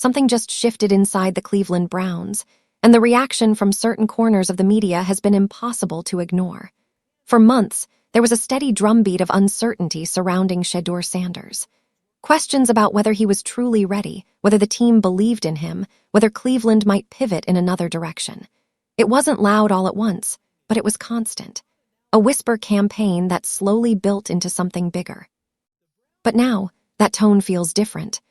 Something just shifted inside the Cleveland Browns, and the reaction from certain corners of the media has been impossible to ignore. For months, there was a steady drumbeat of uncertainty surrounding ShedeurSanders. Questions about whether he was truly ready, whether the team believed in him, whether Cleveland might pivot in another direction. It wasn't loud all at once, but it was constant. A whisper campaign that slowly built into something bigger. But now, that tone feels different.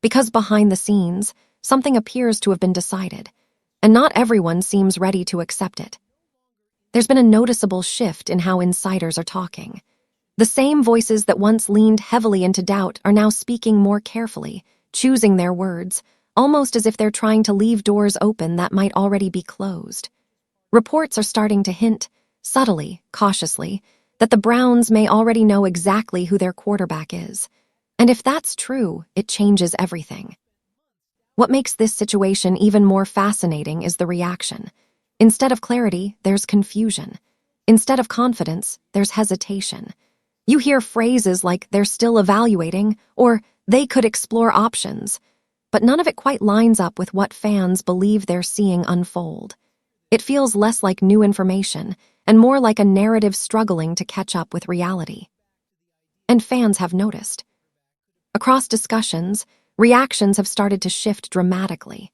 Because behind the scenes, something appears to have been decided, and not everyone seems ready to accept it. There's been a noticeable shift in how insiders are talking. The same voices that once leaned heavily into doubt are now speaking more carefully, choosing their words, almost as if they're trying to leave doors open that might already be closed. Reports are starting to hint, subtly, cautiously, that the Browns may already know exactly who their quarterback is. And if that's true, it changes everything. What makes this situation even more fascinating is the reaction. Instead of clarity, there's confusion. Instead of confidence, there's hesitation. You hear phrases like "they're still evaluating" or "they could explore options," but none of it quite lines up with what fans believe they're seeing unfold. It feels less like new information and more like a narrative struggling to catch up with reality. And fans have noticed. Across discussions, reactions have started to shift dramatically.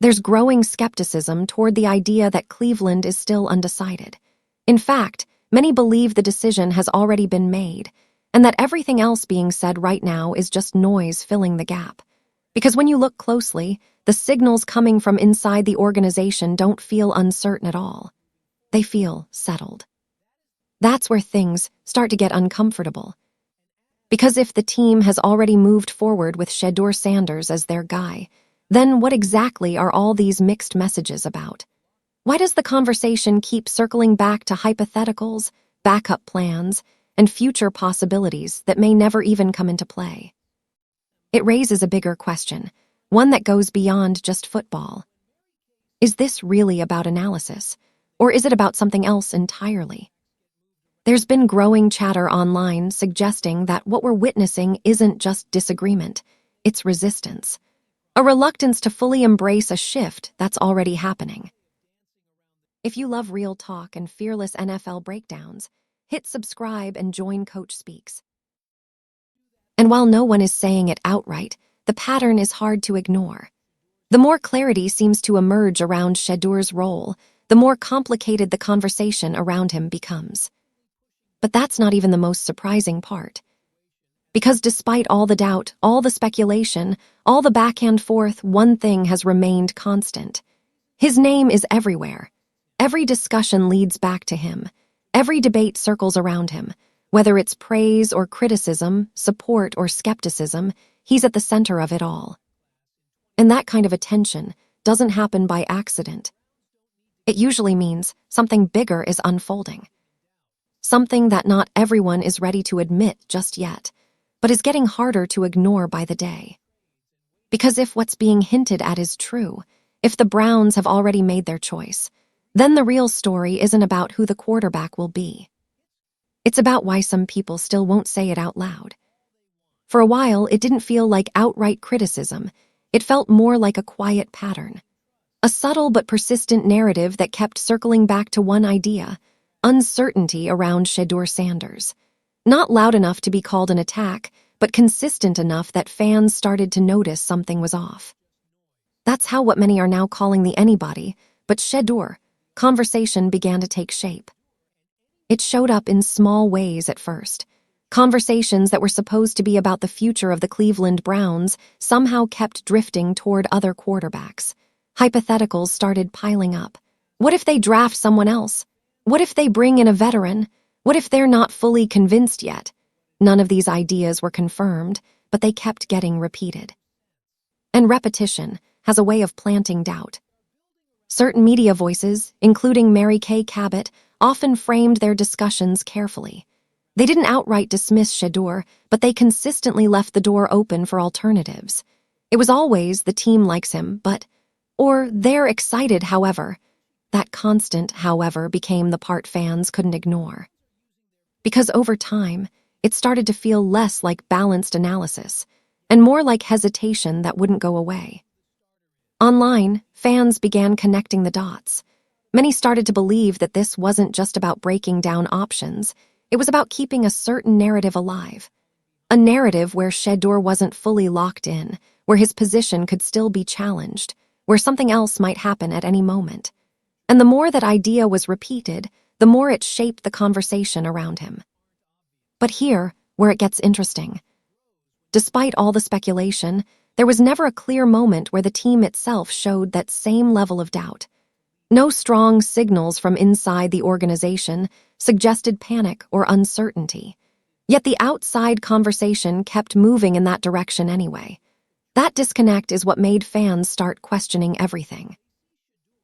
There's growing skepticism toward the idea that Cleveland is still undecided. In fact, many believe the decision has already been made, and that everything else being said right now is just noise filling the gap. Because when you look closely, the signals coming from inside the organization don't feel uncertain at all. They feel settled. That's where things start to get uncomfortable. Because if the team has already moved forward with ShedeurSanders as their guy, then what exactly are all these mixed messages about? Why does the conversation keep circling back to hypotheticals, backup plans, and future possibilities that may never even come into play? It raises a bigger question, one that goes beyond just football. Is this really about analysis, or is it about something else entirely? There's been growing chatter online suggesting that what we're witnessing isn't just disagreement, it's resistance. A reluctance to fully embrace a shift that's already happening. If you love real talk and fearless NFL breakdowns, hit subscribe and join Coach Speaks. And while no one is saying it outright, the pattern is hard to ignore. The more clarity seems to emerge around Shedeur's role, the more complicated the conversation around him becomes. But that's not even the most surprising part. Because despite all the doubt, all the speculation, all the back and forth, one thing has remained constant. His name is everywhere. Every discussion leads back to him. Every debate circles around him. Whether it's praise or criticism, support or skepticism, he's at the center of it all. And that kind of attention doesn't happen by accident. It usually means something bigger is unfolding. Something that not everyone is ready to admit just yet, but is getting harder to ignore by the day. Because if what's being hinted at is true, if the Browns have already made their choice, then the real story isn't about who the quarterback will be. It's about why some people still won't say it out loud. For a while, it didn't feel like outright criticism. It felt more like a quiet pattern. A subtle but persistent narrative that kept circling back to one idea: uncertainty around ShedeurSanders. Not loud enough to be called an attack, but consistent enough that fans started to notice something was off. That's how what many are now calling the anybody, but Shedeur, conversation began to take shape. It showed up in small ways at first. Conversations that were supposed to be about the future of the Cleveland Browns somehow kept drifting toward other quarterbacks. Hypotheticals started piling up. What if they draft someone else? What if they bring in a veteran? What if they're not fully convinced yet? None of these ideas were confirmed, but they kept getting repeated. And repetition has a way of planting doubt. Certain media voices, including Mary Kay Cabot, often framed their discussions carefully. They didn't outright dismiss Shedeur, but they consistently left the door open for alternatives. It was always "the team likes him, but," or "they're excited, however." That constant "however" became the part fans couldn't ignore. Because over time, it started to feel less like balanced analysis, and more like hesitation that wouldn't go away. Online, fans began connecting the dots. Many started to believe that this wasn't just about breaking down options, it was about keeping a certain narrative alive. A narrative where Shedeur wasn't fully locked in, where his position could still be challenged, where something else might happen at any moment. And the more that idea was repeated, the more it shaped the conversation around him. But here, where it gets interesting. Despite all the speculation, there was never a clear moment where the team itself showed that same level of doubt. No strong signals from inside the organization suggested panic or uncertainty. Yet the outside conversation kept moving in that direction anyway. That disconnect is what made fans start questioning everything.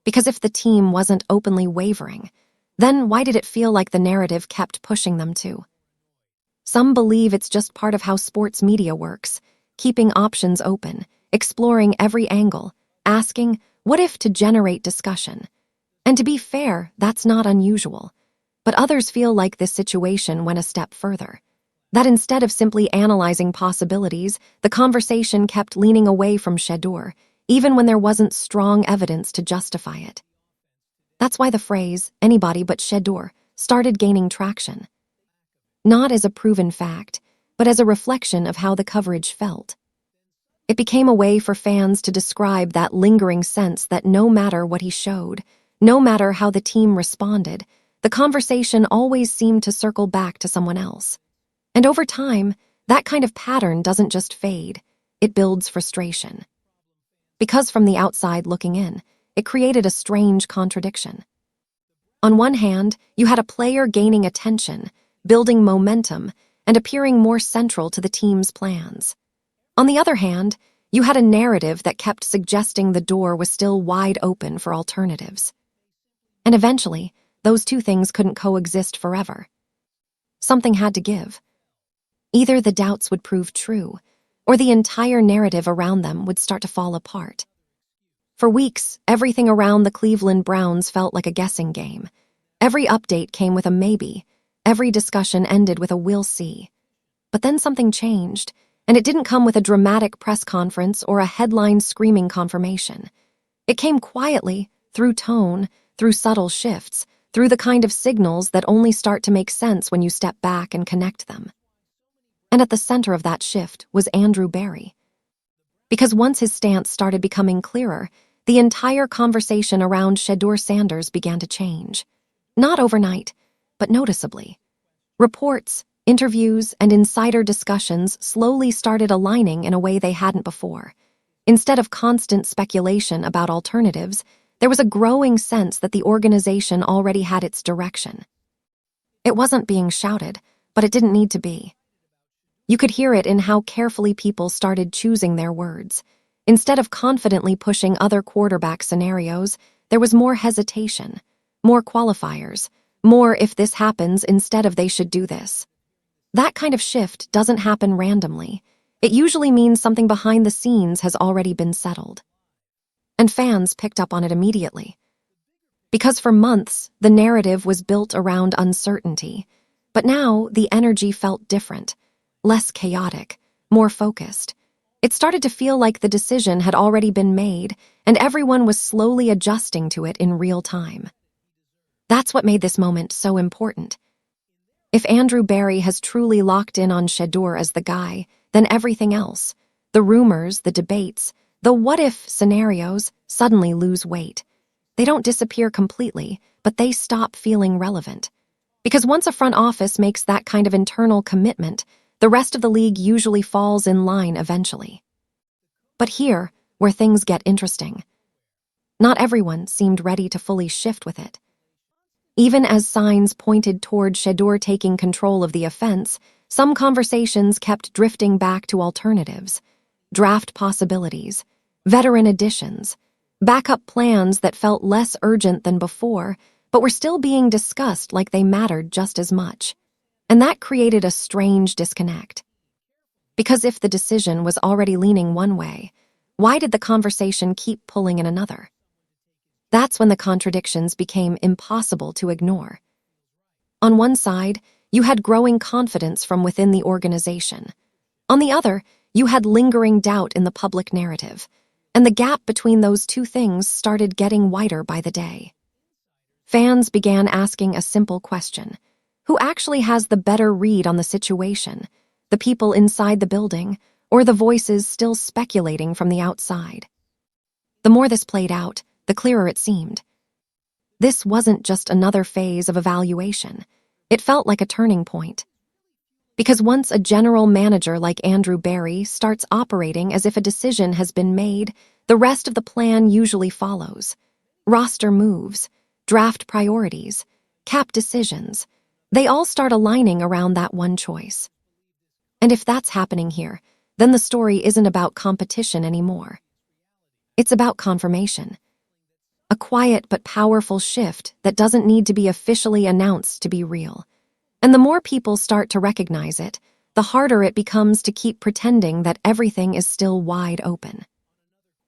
Because if the team wasn't openly wavering, then why did it feel like the narrative kept pushing them to? Some believe it's just part of how sports media works, keeping options open, exploring every angle, asking, what if, to generate discussion. And to be fair, that's not unusual. But others feel like this situation went a step further. That instead of simply analyzing possibilities, the conversation kept leaning away from Shedeur, even when there wasn't strong evidence to justify it. That's why the phrase, anybody but Shedeur, started gaining traction. Not as a proven fact, but as a reflection of how the coverage felt. It became a way for fans to describe that lingering sense that no matter what he showed, no matter how the team responded, the conversation always seemed to circle back to someone else. And over time, that kind of pattern doesn't just fade, it builds frustration. Because from the outside looking in, it created a strange contradiction. On one hand, you had a player gaining attention, building momentum, and appearing more central to the team's plans. On the other hand, you had a narrative that kept suggesting the door was still wide open for alternatives. And eventually, those two things couldn't coexist forever. Something had to give. Either the doubts would prove true, or the entire narrative around them would start to fall apart. For weeks, everything around the Cleveland Browns felt like a guessing game. Every update came with a maybe. Every discussion ended with a we'll see. But then something changed, and it didn't come with a dramatic press conference or a headline screaming confirmation. It came quietly, through tone, through subtle shifts, through the kind of signals that only start to make sense when you step back and connect them. And at the center of that shift was Andrew Berry. Because once his stance started becoming clearer, the entire conversation around ShedeurSanders began to change. Not overnight, but noticeably. Reports, interviews, and insider discussions slowly started aligning in a way they hadn't before. Instead of constant speculation about alternatives, there was a growing sense that the organization already had its direction. It wasn't being shouted, but it didn't need to be. You could hear it in how carefully people started choosing their words. Instead of confidently pushing other quarterback scenarios, there was more hesitation, more qualifiers, more if this happens instead of they should do this. That kind of shift doesn't happen randomly. It usually means something behind the scenes has already been settled. And fans picked up on it immediately. Because for months, the narrative was built around uncertainty. But now, the energy felt different. Less chaotic, more focused. It started to feel like the decision had already been made, and everyone was slowly adjusting to it in real time. That's what made this moment so important. If Andrew Berry has truly locked in on Shedeur as the guy, then everything else, the rumors, the debates, the what-if scenarios, suddenly lose weight. They don't disappear completely, but they stop feeling relevant. Because once a front office makes that kind of internal commitment, the rest of the league usually falls in line eventually. But here, where things get interesting. Not everyone seemed ready to fully shift with it. Even as signs pointed toward Shedeur taking control of the offense, some conversations kept drifting back to alternatives, draft possibilities, veteran additions, backup plans that felt less urgent than before, but were still being discussed like they mattered just as much. And that created a strange disconnect. Because if the decision was already leaning one way, why did the conversation keep pulling in another? That's when the contradictions became impossible to ignore. On one side, you had growing confidence from within the organization. On the other, You had lingering doubt in the public narrative, and the gap between those two things started getting wider by the day. Fans began asking a simple question: who actually has the better read on the situation, the people inside the building, or the voices still speculating from the outside? The more this played out, the clearer it seemed. This wasn't just another phase of evaluation. It felt like a turning point. Because once a general manager like Andrew Barry starts operating as if a decision has been made, the rest of the plan usually follows. Roster moves, draft priorities, cap decisions, they all start aligning around that one choice. And if that's happening here, then the story isn't about competition anymore. It's about confirmation. A quiet but powerful shift that doesn't need to be officially announced to be real. And the more people start to recognize it, the harder it becomes to keep pretending that everything is still wide open.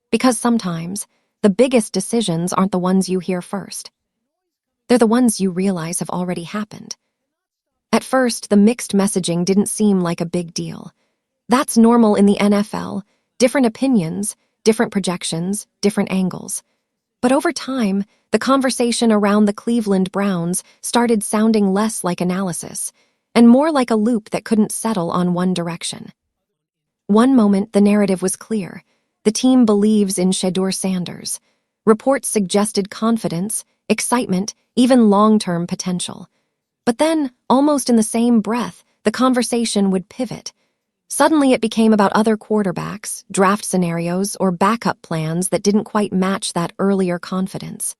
Because sometimes, the biggest decisions aren't the ones you hear first. They're the ones you realize have already happened. At first, the mixed messaging didn't seem like a big deal. That's normal in the NFL, different opinions, different projections, different angles. But over time, the conversation around the Cleveland Browns started sounding less like analysis and more like a loop that couldn't settle on one direction. One moment, the narrative was clear. The team believes in ShedeurSanders. Reports suggested confidence, excitement, even long-term potential. But then, almost in the same breath, the conversation would pivot. Suddenly it became about other quarterbacks, draft scenarios, or backup plans that didn't quite match that earlier confidence.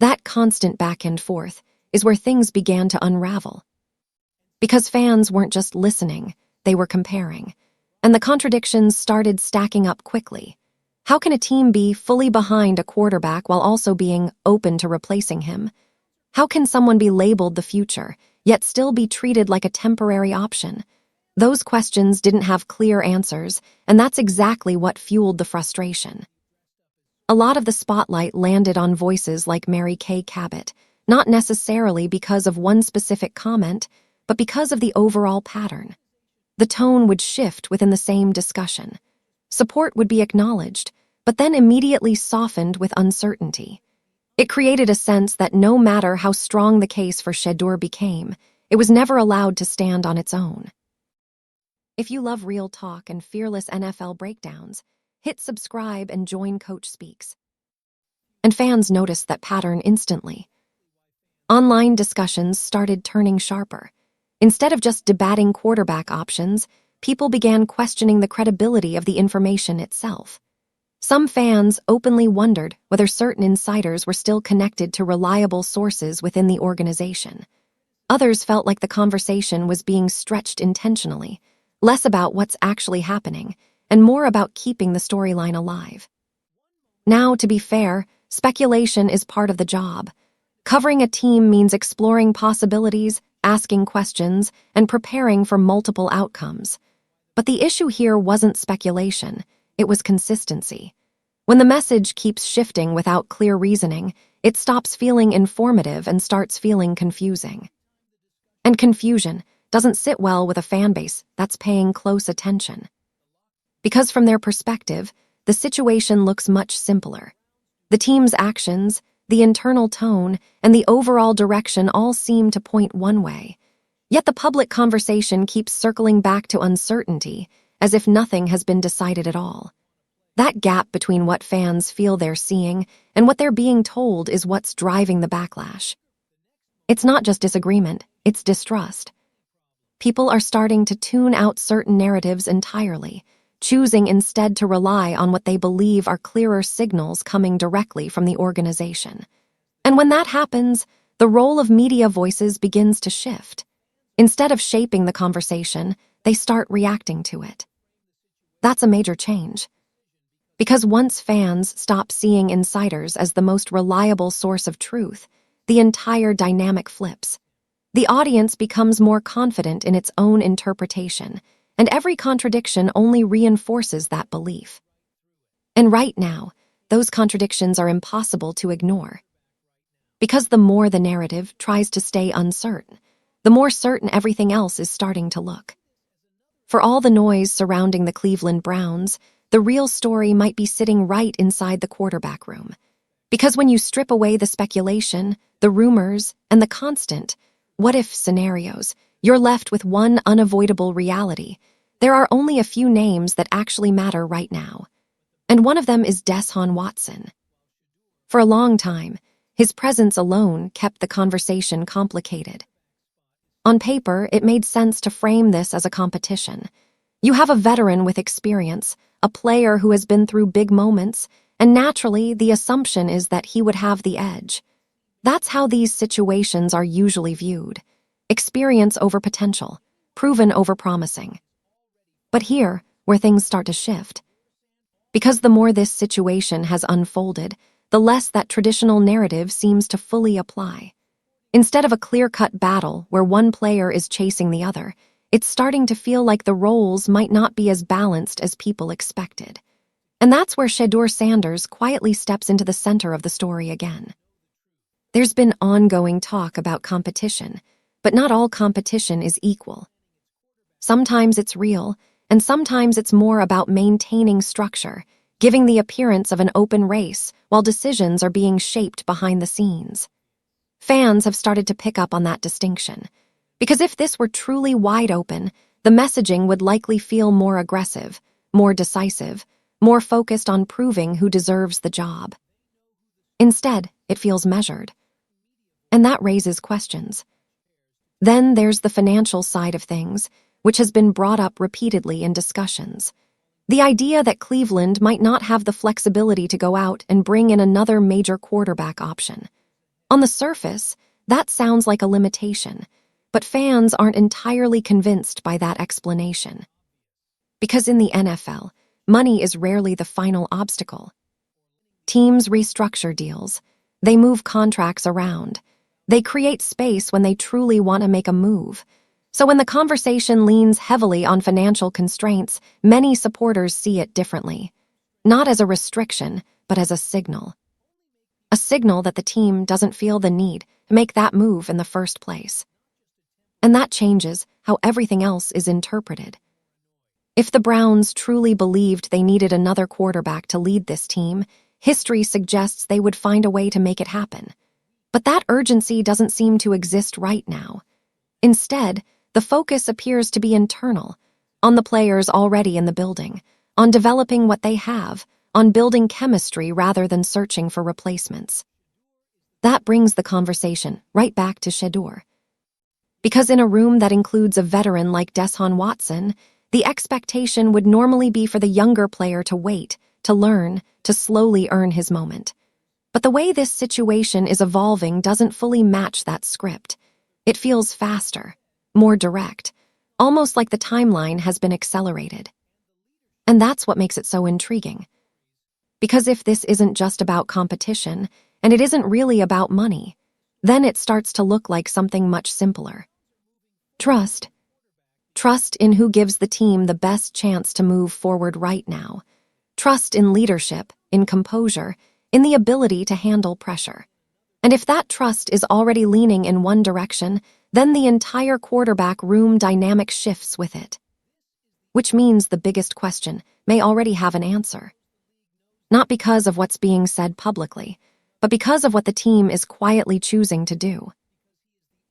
That constant back and forth is where things began to unravel. Because fans weren't just listening, they were comparing. And the contradictions started stacking up quickly. How can a team be fully behind a quarterback while also being open to replacing him? How can someone be labeled the future, yet still be treated like a temporary option? Those questions didn't have clear answers, and that's exactly what fueled the frustration. A lot of the spotlight landed on voices like Mary Kay Cabot, not necessarily because of one specific comment, but because of the overall pattern. The tone would shift within the same discussion. Support would be acknowledged, but then immediately softened with uncertainty. It created a sense that no matter how strong the case for Shedeur became, it was never allowed to stand on its own. If you love real talk and fearless NFL breakdowns, hit subscribe and join Coach Speaks. And fans noticed that pattern instantly. Online discussions started turning sharper. Instead of just debating quarterback options, people began questioning the credibility of the information itself. Some fans openly wondered whether certain insiders were still connected to reliable sources within the organization. Others felt like the conversation was being stretched intentionally, less about what's actually happening, and more about keeping the storyline alive. Now, to be fair, speculation is part of the job. Covering a team means exploring possibilities, asking questions, and preparing for multiple outcomes. But the issue here wasn't speculation, it was consistency. When the message keeps shifting without clear reasoning, it stops feeling informative and starts feeling confusing. And confusion doesn't sit well with a fan base that's paying close attention. Because from their perspective, the situation looks much simpler. The team's actions, the internal tone, and the overall direction all seem to point one way. Yet the public conversation keeps circling back to uncertainty, as if nothing has been decided at all. That gap between what fans feel they're seeing and what they're being told is what's driving the backlash. It's not just disagreement, it's distrust. People are starting to tune out certain narratives entirely, choosing instead to rely on what they believe are clearer signals coming directly from the organization. And when that happens, the role of media voices begins to shift. Instead of shaping the conversation, they start reacting to it. That's a major change. Because once fans stop seeing insiders as the most reliable source of truth, the entire dynamic flips. The audience becomes more confident in its own interpretation, and every contradiction only reinforces that belief. And right now, those contradictions are impossible to ignore. Because the more the narrative tries to stay uncertain, the more certain everything else is starting to look. For all the noise surrounding the Cleveland Browns, the real story might be sitting right inside the quarterback room. Because when you strip away the speculation, the rumors, and the constant what-if scenarios, you're left with one unavoidable reality. There are only a few names that actually matter right now. And one of them is Deshaun Watson. For a long time, his presence alone kept the conversation complicated. On paper, it made sense to frame this as a competition. You have a veteran with experience, a player who has been through big moments, and naturally, the assumption is that he would have the edge. That's how these situations are usually viewed. Experience over potential, proven over promising. But here, where things start to shift. Because the more this situation has unfolded, the less that traditional narrative seems to fully apply. Instead of a clear-cut battle where one player is chasing the other, it's starting to feel like the roles might not be as balanced as people expected. And that's where ShedeurSanders quietly steps into the center of the story again. There's been ongoing talk about competition, but not all competition is equal. Sometimes it's real, and sometimes it's more about maintaining structure, giving the appearance of an open race while decisions are being shaped behind the scenes. Fans have started to pick up on that distinction, because if this were truly wide open, the messaging would likely feel more aggressive, more decisive, more focused on proving who deserves the job. Instead, it feels measured. And that raises questions. Then there's the financial side of things, which has been brought up repeatedly in discussions. The idea that Cleveland might not have the flexibility to go out and bring in another major quarterback option. On the surface, that sounds like a limitation, but fans aren't entirely convinced by that explanation. Because in the NFL, money is rarely the final obstacle. Teams restructure deals. They move contracts around. They create space when they truly want to make a move. So when the conversation leans heavily on financial constraints, many supporters see it differently. Not as a restriction, but as a signal. A signal that the team doesn't feel the need to make that move in the first place. And that changes how everything else is interpreted. If the Browns truly believed they needed another quarterback to lead this team, history suggests they would find a way to make it happen. But that urgency doesn't seem to exist right now. Instead, the focus appears to be internal, on the players already in the building, on developing what they have, on building chemistry rather than searching for replacements. That brings the conversation right back to Shedeur. Because in a room that includes a veteran like Deshaun Watson, the expectation would normally be for the younger player to wait, to learn, to slowly earn his moment. But the way this situation is evolving doesn't fully match that script. It feels faster, more direct, almost like the timeline has been accelerated. And that's what makes it so intriguing. Because if this isn't just about competition, and it isn't really about money, then it starts to look like something much simpler. Trust. Trust in who gives the team the best chance to move forward right now. Trust in leadership, in composure, in the ability to handle pressure. And if that trust is already leaning in one direction, then the entire quarterback room dynamic shifts with it. Which means the biggest question may already have an answer. Not because of what's being said publicly, but because of what the team is quietly choosing to do.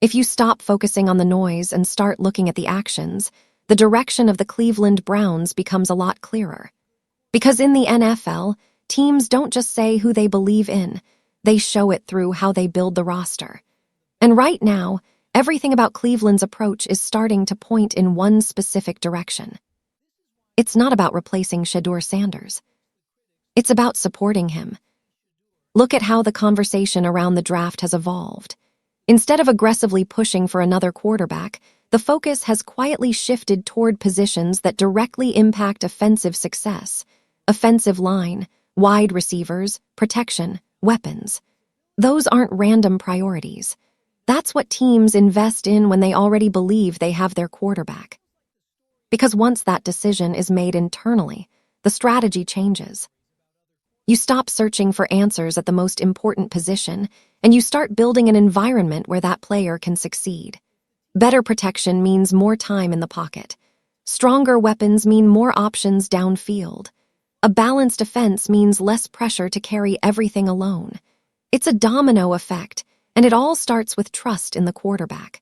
If you stop focusing on the noise and start looking at the actions, the direction of the Cleveland Browns becomes a lot clearer. Because in the NFL, teams don't just say who they believe in, they show it through how they build the roster. And right now, everything about Cleveland's approach is starting to point in one specific direction. It's not about replacing ShedeurSanders. It's about supporting him. Look at how the conversation around the draft has evolved. Instead of aggressively pushing for another quarterback, the focus has quietly shifted toward positions that directly impact offensive success. Offensive line, wide receivers, protection, weapons. Those aren't random priorities. That's what teams invest in when they already believe they have their quarterback. Because once that decision is made internally, the strategy changes. You stop searching for answers at the most important position, and you start building an environment where that player can succeed. Better protection means more time in the pocket. Stronger weapons mean more options downfield. A balanced offense means less pressure to carry everything alone. It's a domino effect, and it all starts with trust in the quarterback.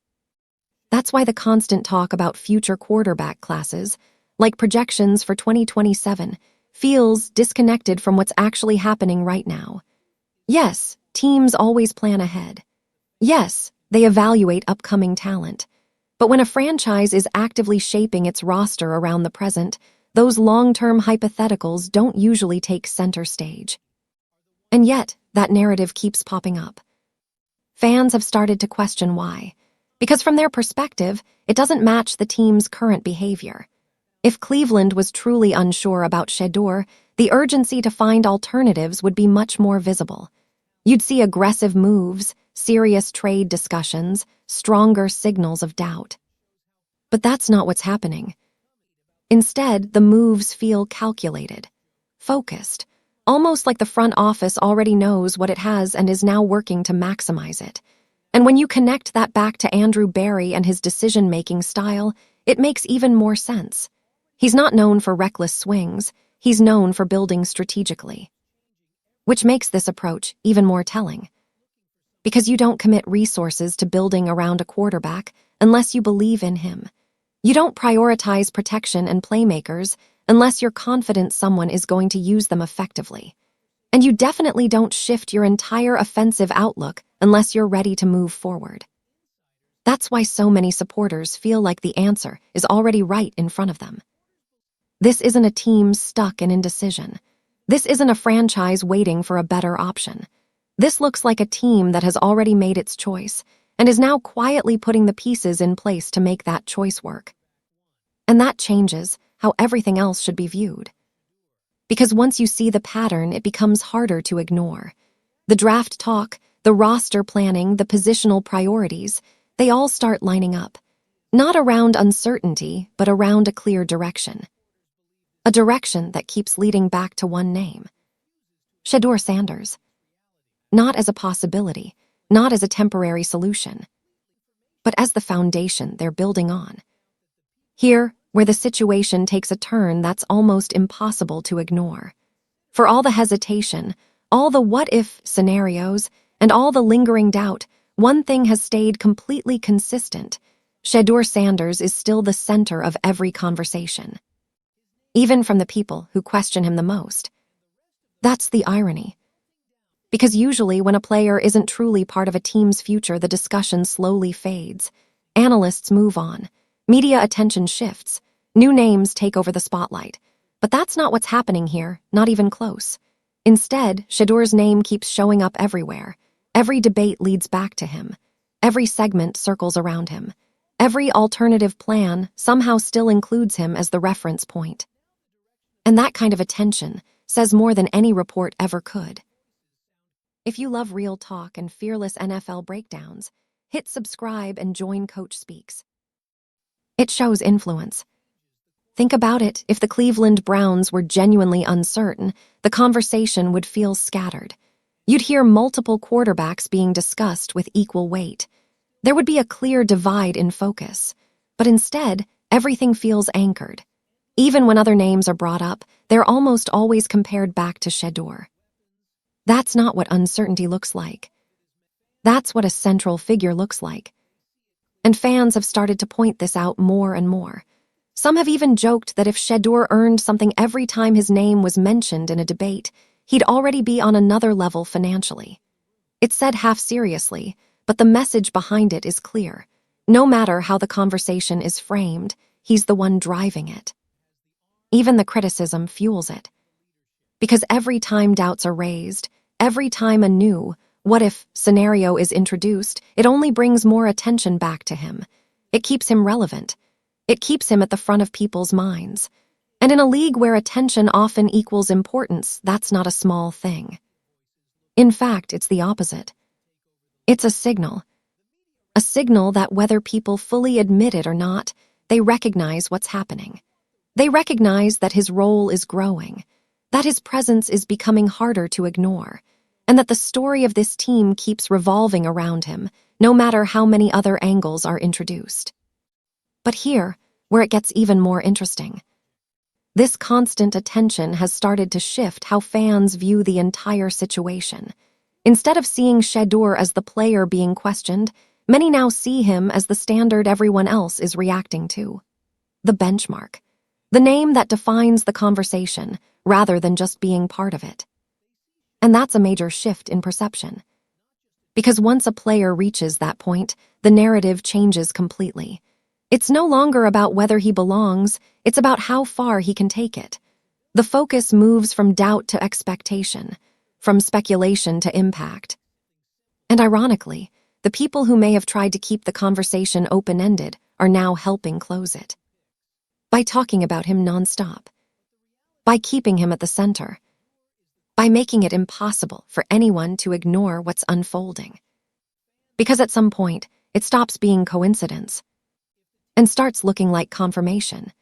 That's why the constant talk about future quarterback classes, like projections for 2027, feels disconnected from what's actually happening right now. Yes, teams always plan ahead. Yes, they evaluate upcoming talent. But when a franchise is actively shaping its roster around the present, those long-term hypotheticals don't usually take center stage. And yet, that narrative keeps popping up. Fans have started to question why. Because from their perspective, it doesn't match the team's current behavior. If Cleveland was truly unsure about Shedeur, the urgency to find alternatives would be much more visible. You'd see aggressive moves, serious trade discussions, stronger signals of doubt. But that's not what's happening. Instead, the moves feel calculated, focused, almost like the front office already knows what it has and is now working to maximize it. And when you connect that back to Andrew Barry and his decision-making style, it makes even more sense. He's not known for reckless swings, he's known for building strategically. Which makes this approach even more telling. Because you don't commit resources to building around a quarterback unless you believe in him. You don't prioritize protection and playmakers unless you're confident someone is going to use them effectively. And you definitely don't shift your entire offensive outlook unless you're ready to move forward. That's why so many supporters feel like the answer is already right in front of them. This isn't a team stuck in indecision. This isn't a franchise waiting for a better option. This looks like a team that has already made its choice and is now quietly putting the pieces in place to make that choice work. And that changes how everything else should be viewed. Because once you see the pattern, it becomes harder to ignore. The draft talk, the roster planning, the positional priorities, they all start lining up. Not around uncertainty, but around a clear direction. A direction that keeps leading back to one name. ShedeurSanders. Not as a possibility, not as a temporary solution, but as the foundation they're building on. Here, where the situation takes a turn that's almost impossible to ignore. For all the hesitation, all the what-if scenarios, and all the lingering doubt, one thing has stayed completely consistent. ShedeurSanders is still the center of every conversation. Even from the people who question him the most. That's the irony. Because usually when a player isn't truly part of a team's future, the discussion slowly fades. Analysts move on. Media attention shifts. New names take over the spotlight. But that's not what's happening here, not even close. Instead, Shedeur's name keeps showing up everywhere. Every debate leads back to him. Every segment circles around him. Every alternative plan somehow still includes him as the reference point. And that kind of attention says more than any report ever could. If you love real talk and fearless NFL breakdowns, hit subscribe and join Coach Speaks. It shows influence. Think about it, if the Cleveland Browns were genuinely uncertain, the conversation would feel scattered. You'd hear multiple quarterbacks being discussed with equal weight. There would be a clear divide in focus. But instead, everything feels anchored. Even when other names are brought up, they're almost always compared back to Shedeur. That's not what uncertainty looks like. That's what a central figure looks like. And fans have started to point this out more and more. Some have even joked that if Shedeur earned something every time his name was mentioned in a debate, he'd already be on another level financially. It's said half seriously, but the message behind it is clear. No matter how the conversation is framed, he's the one driving it. Even the criticism fuels it. Because every time doubts are raised, every time a new what-if scenario is introduced, it only brings more attention back to him. It keeps him relevant. It keeps him at the front of people's minds. And in a league where attention often equals importance, that's not a small thing. In fact, it's the opposite. It's a signal. A signal that whether people fully admit it or not, they recognize what's happening. They recognize that his role is growing, that his presence is becoming harder to ignore, and that the story of this team keeps revolving around him, no matter how many other angles are introduced. But here, where it gets even more interesting. This constant attention has started to shift how fans view the entire situation. Instead of seeing Shedeur as the player being questioned, many now see him as the standard everyone else is reacting to. The benchmark. The name that defines the conversation, rather than just being part of it. And that's a major shift in perception. Because once a player reaches that point, the narrative changes completely. It's no longer about whether he belongs, it's about how far he can take it. The focus moves from doubt to expectation, from speculation to impact. And ironically, the people who may have tried to keep the conversation open-ended are now helping close it. By talking about him nonstop. By keeping him at the center. By making it impossible for anyone to ignore what's unfolding. Because at some point, it stops being coincidence and starts looking like confirmation.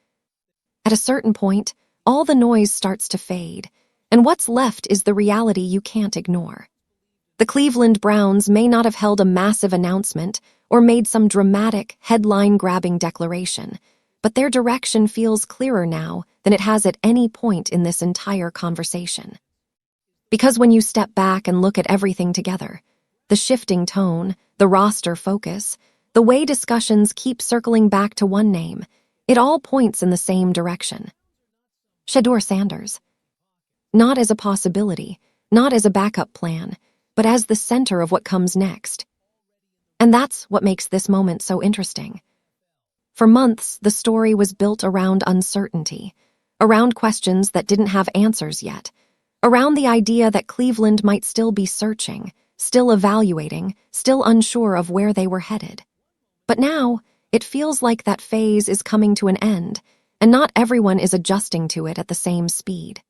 At a certain point, all the noise starts to fade, and what's left is the reality you can't ignore. The Cleveland Browns may not have held a massive announcement or made some dramatic, headline-grabbing declaration, but their direction feels clearer now than it has at any point in this entire conversation. Because when you step back and look at everything together, the shifting tone, the roster focus, the way discussions keep circling back to one name, it all points in the same direction. ShedeurSanders. Not as a possibility, not as a backup plan, but as the center of what comes next. And that's what makes this moment so interesting. For months, the story was built around uncertainty, around questions that didn't have answers yet, around the idea that Cleveland might still be searching, still evaluating, still unsure of where they were headed. But now, it feels like that phase is coming to an end, and not everyone is adjusting to it at the same speed.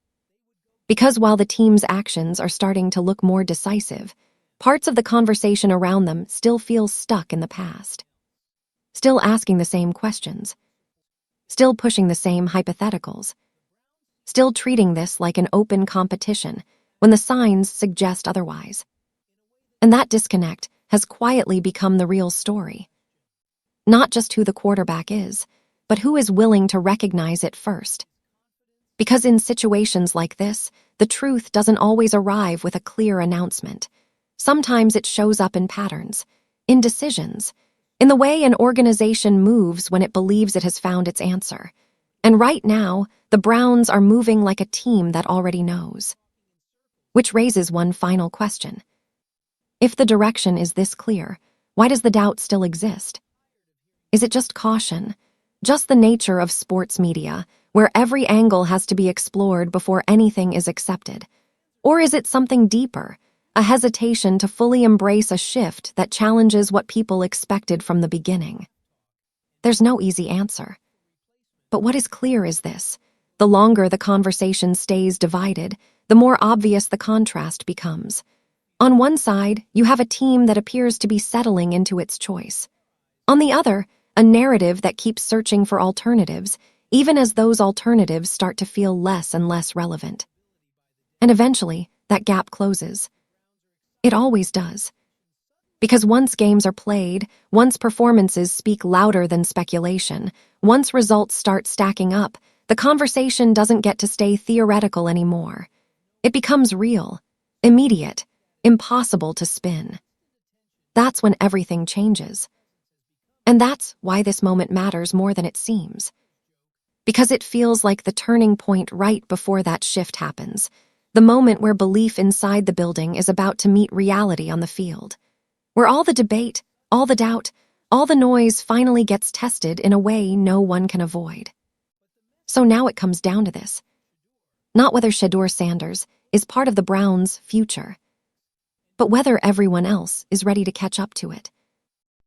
Because while the team's actions are starting to look more decisive, parts of the conversation around them still feel stuck in the past. Still asking the same questions. Still pushing the same hypotheticals. Still treating this like an open competition when the signs suggest otherwise. And that disconnect has quietly become the real story. Not just who the quarterback is, but who is willing to recognize it first. Because in situations like this, the truth doesn't always arrive with a clear announcement. Sometimes it shows up in patterns, in decisions, in the way an organization moves when it believes it has found its answer. And right now, the Browns are moving like a team that already knows. Which raises one final question. If the direction is this clear, why does the doubt still exist? Is it just caution? Just the nature of sports media, where every angle has to be explored before anything is accepted? Or is it something deeper, a hesitation to fully embrace a shift that challenges what people expected from the beginning? There's no easy answer. But what is clear is this: the longer the conversation stays divided, the more obvious the contrast becomes. On one side, you have a team that appears to be settling into its choice. On the other, a narrative that keeps searching for alternatives, even as those alternatives start to feel less and less relevant. And eventually, that gap closes. It always does. Because once games are played, once performances speak louder than speculation, once results start stacking up, the conversation doesn't get to stay theoretical anymore. It becomes real, immediate, impossible to spin. That's when everything changes. And that's why this moment matters more than it seems. Because it feels like the turning point right before that shift happens, the moment where belief inside the building is about to meet reality on the field. Where all the debate, all the doubt, all the noise finally gets tested in a way no one can avoid. So now it comes down to this. Not whether ShedeurSanders is part of the Browns' future, but whether everyone else is ready to catch up to it.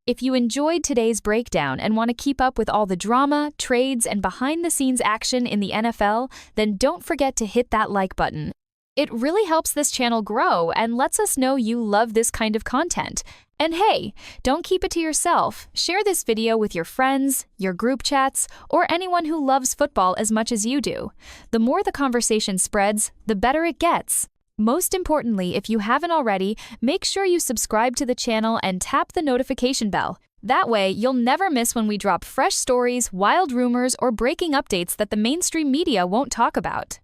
If you enjoyed today's breakdown and want to keep up with all the drama, trades, and behind-the-scenes action in the NFL, then don't forget to hit that like button. It really helps this channel grow and lets us know you love this kind of content. And hey, don't keep it to yourself. Share this video with your friends, your group chats, or anyone who loves football as much as you do. The more the conversation spreads, the better it gets. Most importantly, if you haven't already, make sure you subscribe to the channel and tap the notification bell. That way, you'll never miss when we drop fresh stories, wild rumors, or breaking updates that the mainstream media won't talk about.